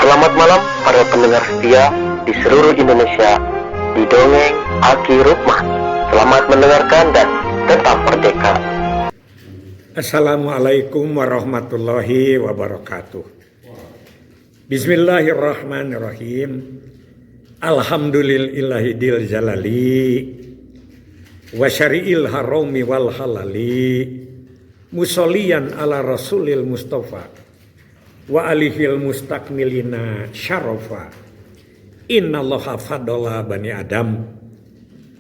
Selamat malam para pendengar setia di seluruh Indonesia di Dongeng Aki Rukman. Selamat mendengarkan dan tetap merdeka. Assalamualaikum warahmatullahi wabarakatuh. Bismillahirrahmanirrahim. Alhamdulillahidil jalali wa syari'il harami wal halali musolliyan ala rasulil mustafa wa alihil mustakmilina syarafa. Innallaha faddala bani adam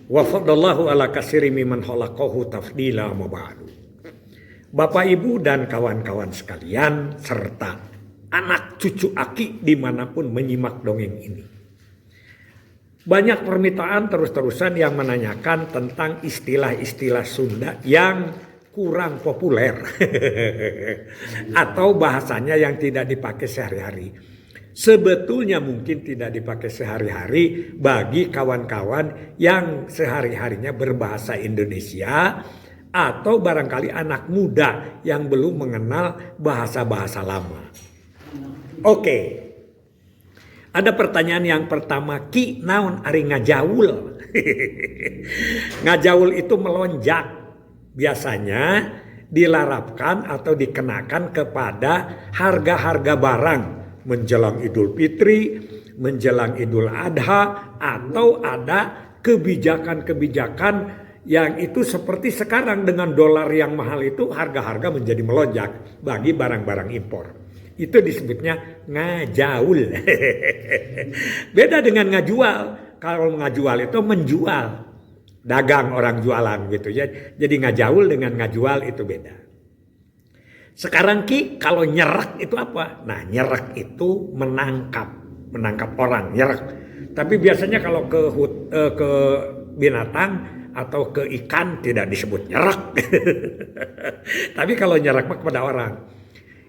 wa faddallahu ala kasiri mimman khalaqahu tafdila ma ba'du. Bapak Ibu dan kawan-kawan sekalian serta anak cucu Aki dimanapun menyimak dongeng ini. Banyak permintaan terus-terusan yang menanyakan tentang istilah-istilah Sunda yang kurang populer atau bahasanya yang tidak dipakai sehari-hari. Sebetulnya mungkin tidak dipakai sehari-hari bagi kawan-kawan yang sehari-harinya berbahasa Indonesia atau barangkali anak muda yang belum mengenal bahasa-bahasa lama. Oke. Ada pertanyaan yang pertama, Ki naon ari ngajaul? Ngajaul itu melonjak. Biasanya dilarapkan atau dikenakan kepada harga-harga barang menjelang Idul Fitri, menjelang Idul Adha, atau ada kebijakan-kebijakan yang itu seperti sekarang dengan dolar yang mahal itu harga-harga menjadi melonjak bagi barang-barang impor. Itu disebutnya ngajaul. Beda dengan ngajual. Kalau ngajual itu menjual. Dagang orang jualan gitu ya. Jadi ngajaul dengan ngajual itu beda. Sekarang Ki kalau nyerak itu apa? Nah nyerak itu menangkap orang, nyerak. Tapi biasanya kalau ke binatang atau ke ikan tidak disebut nyerak. Tapi kalau nyerak kepada orang.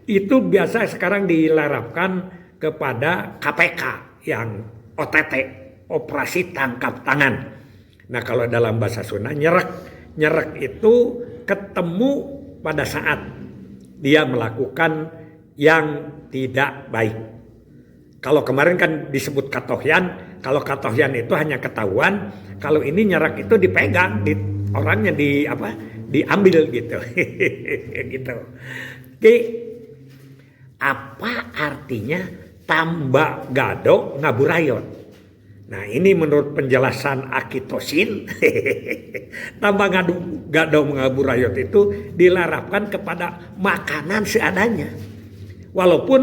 Itu biasa sekarang dilarapkan kepada KPK yang OTT, operasi tangkap tangan. Nah kalau dalam bahasa Sunda nyerek itu ketemu pada saat dia melakukan yang tidak baik. Kalau kemarin kan disebut katohyan, kalau katohyan itu hanya ketahuan, kalau ini nyerek itu dipegang, orangnya diambil gitu. Gitu. Oke. Apa artinya tambak gado ngaburayot? Nah ini menurut penjelasan Akitosin, tambak gado ngaburayot itu dilarapkan kepada makanan seadanya. Walaupun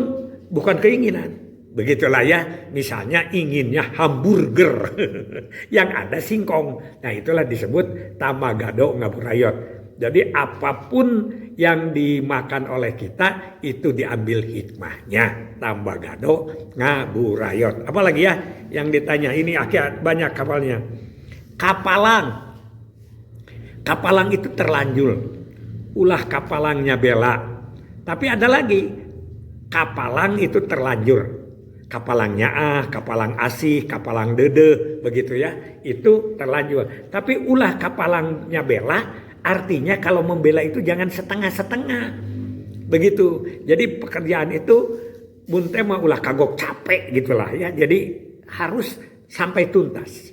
bukan keinginan. Begitulah ya, misalnya inginnya hamburger yang ada singkong. Nah itulah disebut tambak gado ngaburayot. Jadi apapun yang dimakan oleh kita itu diambil hikmahnya. Tambah gado ngaburayot. Apalagi ya yang ditanya ini banyak kapalnya. Kapalang. Kapalang itu terlanjur. Ulah kapalangnya bela. Tapi ada lagi. Kapalang itu terlanjur. Kapalangnya kapalang asih, kapalang dede. Begitu ya. Itu terlanjur. Tapi ulah kapalangnya bela. Artinya kalau membela itu jangan setengah-setengah. Begitu. Jadi pekerjaan itu bunte mah ulah kagok capek gitulah ya. Jadi harus sampai tuntas.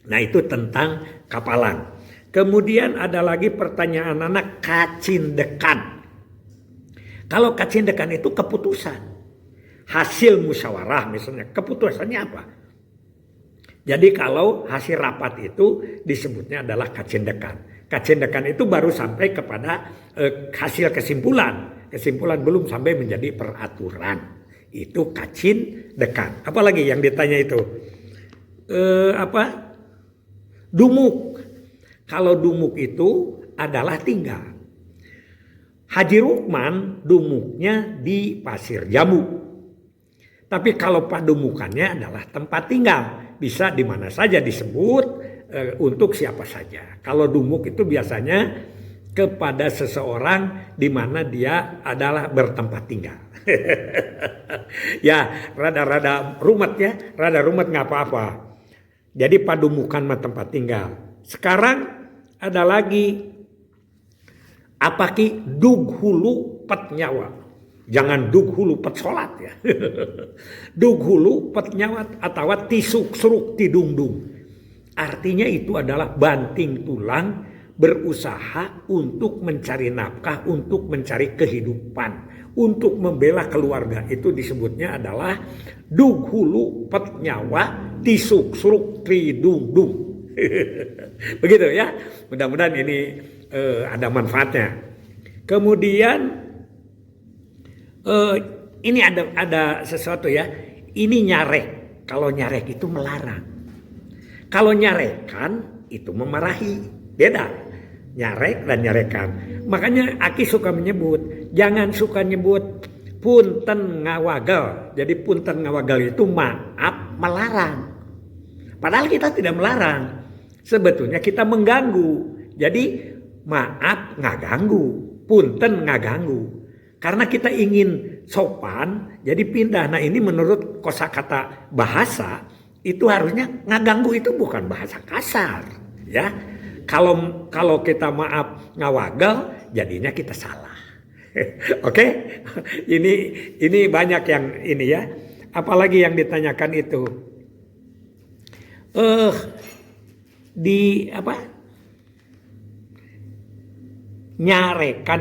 Nah itu tentang kapalang. Kemudian ada lagi pertanyaan anak kacindekan. Kalau kacindekan itu keputusan. Hasil musyawarah misalnya. Keputusannya apa? Jadi kalau hasil rapat itu disebutnya adalah kacindekan. Kacindekan itu baru sampai kepada hasil kesimpulan. Kesimpulan belum sampai menjadi peraturan. Itu kacindekan. Apalagi yang ditanya itu? Dumuk. Kalau dumuk itu adalah tinggal. Haji Rukman dumuknya di Pasir Jambu. Tapi kalau padumukannya adalah tempat tinggal. Bisa di mana saja disebut. Untuk siapa saja. Kalau dumuk itu biasanya kepada seseorang di mana dia adalah bertempat tinggal. Ya, rada-rada rumet ya, rada rumet nggak apa-apa. Jadi padumukan mah tempat tinggal. Sekarang ada lagi apa Ki dughulu pet nyawa. Jangan dug hulu pet sholat ya. Dug hulu pet nyawat atau tisuk seruk tidungdung. Artinya itu adalah banting tulang berusaha untuk mencari nafkah, untuk mencari kehidupan, untuk membela keluarga. Itu disebutnya adalah dug hulu pet nyawa tisuk seruk tidungdung. Begitu ya. Mudah-mudahan ini ada manfaatnya. Kemudian ini ada sesuatu ya. Ini nyarek. Kalau nyarek itu melarang. Kalau nyarekan itu memarahi. Beda. Nyarek dan nyarekan. Makanya Aki suka menyebut. Jangan suka nyebut punten ngawagal. Jadi punten ngawagal itu maaf melarang. Padahal kita tidak melarang. Sebetulnya kita mengganggu. Jadi maaf nggak ganggu. Punten nggak ganggu. Karena kita ingin sopan, jadi pindah. Nah ini menurut kosakata bahasa, itu harusnya ngaganggu itu bukan bahasa kasar. Ya, kalau kita maaf ngawagal, jadinya kita salah. Oke, ini banyak yang ini ya. Apalagi yang ditanyakan itu, di apa? Nyarek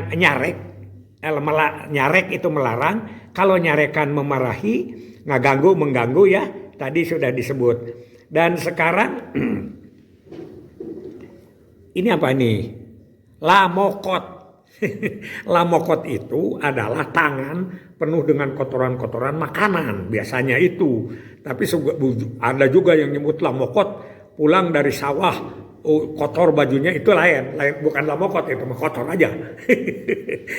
itu melarang, kalau nyarekan memarahi, ngaganggu mengganggu ya, tadi sudah disebut. Dan sekarang ini apa ini? Lamokot. Lamokot itu adalah tangan penuh dengan kotoran-kotoran makanan, biasanya itu. Tapi ada juga yang nyebut lamokot pulang dari sawah. Kotor bajunya itu lain bukan lamokot, itu kotor aja.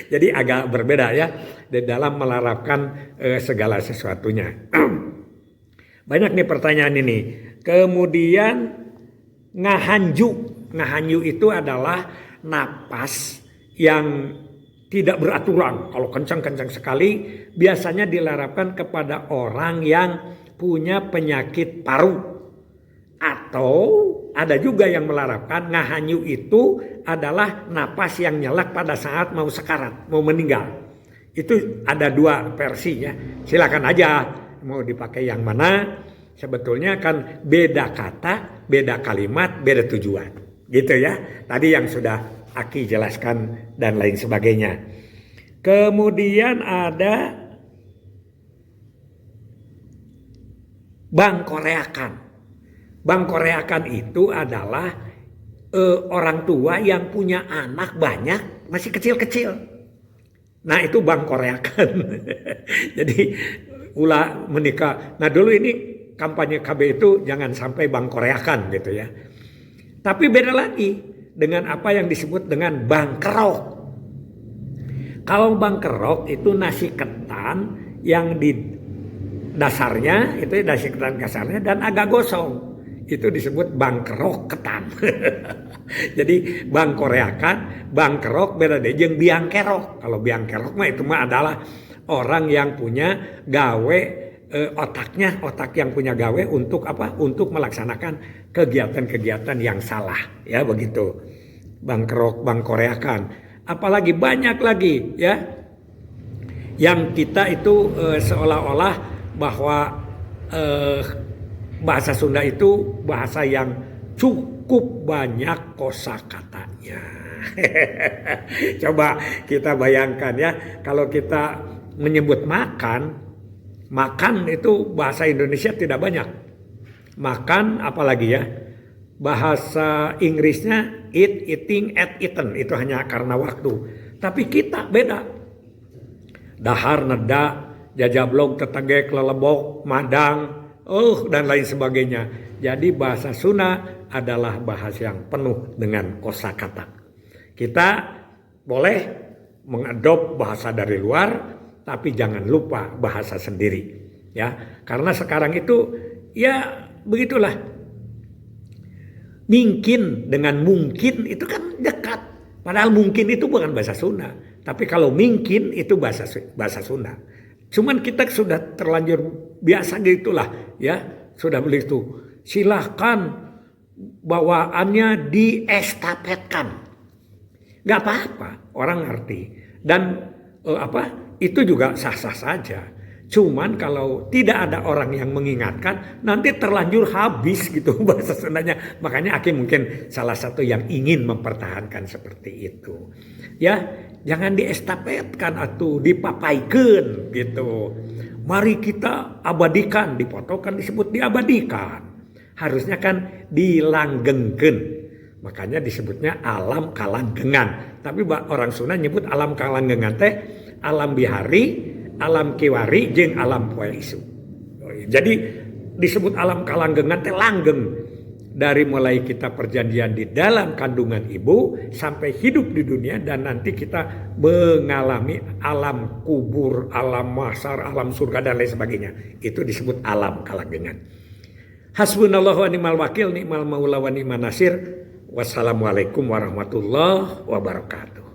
Jadi agak berbeda ya di dalam melarapkan segala sesuatunya. Banyak nih pertanyaan ini. Kemudian ngahanju itu adalah napas yang tidak beraturan. Kalau kencang-kencang sekali biasanya dilarapkan kepada orang yang punya penyakit paru. Atau ada juga yang melarapkan ngahanyu itu adalah napas yang nyelak pada saat mau sekarat, mau meninggal. Itu ada dua versi ya. Silakan aja mau dipakai yang mana. Sebetulnya kan beda kata, beda kalimat, beda tujuan. Gitu ya. Tadi yang sudah Aki jelaskan dan lain sebagainya. Kemudian ada bangkoreakan. Bangkoreakan itu adalah orang tua yang punya anak banyak masih kecil-kecil. Nah itu bangkoreakan. Jadi ulah menikah. Nah dulu ini kampanye KB itu jangan sampai bangkoreakan gitu ya. Tapi beda lagi dengan apa yang disebut dengan bangkerok. Kalau bangkerok itu nasi ketan yang di dasarnya itu nasi ketan kasarnya dan agak gosong. Itu disebut bangkerok ketan. Jadi bangkoreakan, bangkerok beda deh jeung biangkerok. Kalau biangkerok mah itu mah adalah orang yang punya gawe otak yang punya gawe untuk apa? Untuk melaksanakan kegiatan-kegiatan yang salah, ya begitu. Bangkerok, bangkoreakan. Apalagi banyak lagi ya. Yang kita itu seolah-olah bahwa bahasa Sunda itu bahasa yang cukup banyak kosakatanya. Coba kita bayangkan ya, kalau kita menyebut makan itu bahasa Indonesia tidak banyak. Makan apalagi ya, bahasa Inggrisnya eat, eating, at, eaten, itu hanya karena waktu. Tapi kita beda. Dahar, neda, jajablog, tetegek, lelebok, madang, dan lain sebagainya. Jadi bahasa Sunda adalah bahasa yang penuh dengan kosakata. Kita boleh mengadop bahasa dari luar, tapi jangan lupa bahasa sendiri. Ya, karena sekarang itu ya begitulah. Mungkin dengan mungkin itu kan dekat. Padahal mungkin itu bukan bahasa Sunda. Tapi kalau mungkin itu bahasa Sunda. Cuman kita sudah terlanjur biasa gitulah ya, sudah begitu. Silahkan bawaannya diestafetkan. Gak apa-apa, orang ngerti. Dan itu juga sah-sah saja. Cuman kalau tidak ada orang yang mengingatkan, nanti terlanjur habis gitu bahasa Sundanya. Makanya Aki mungkin salah satu yang ingin mempertahankan seperti itu. Ya, jangan diestafetkan atau dipapaikan gitu. Mari kita abadikan, dipoto kan disebut diabadikan. Harusnya kan dilanggengkan. Makanya disebutnya alam kalanggengan. Tapi orang Sunda nyebut alam kalanggengan teh alam bihari, alam kiwari, jeung alam poe isu. Jadi disebut alam kalanggengan teh langgeng. Dari mulai kita perjanjian di dalam kandungan ibu sampai hidup di dunia dan nanti kita mengalami alam kubur, alam mahsyar, alam surga dan lain sebagainya. Itu disebut alam kalanggengan. Hasbunallahu wa ni'mal wakil, ni'mal maula wa ni'man nasir. Wassalamualaikum warahmatullahi wabarakatuh.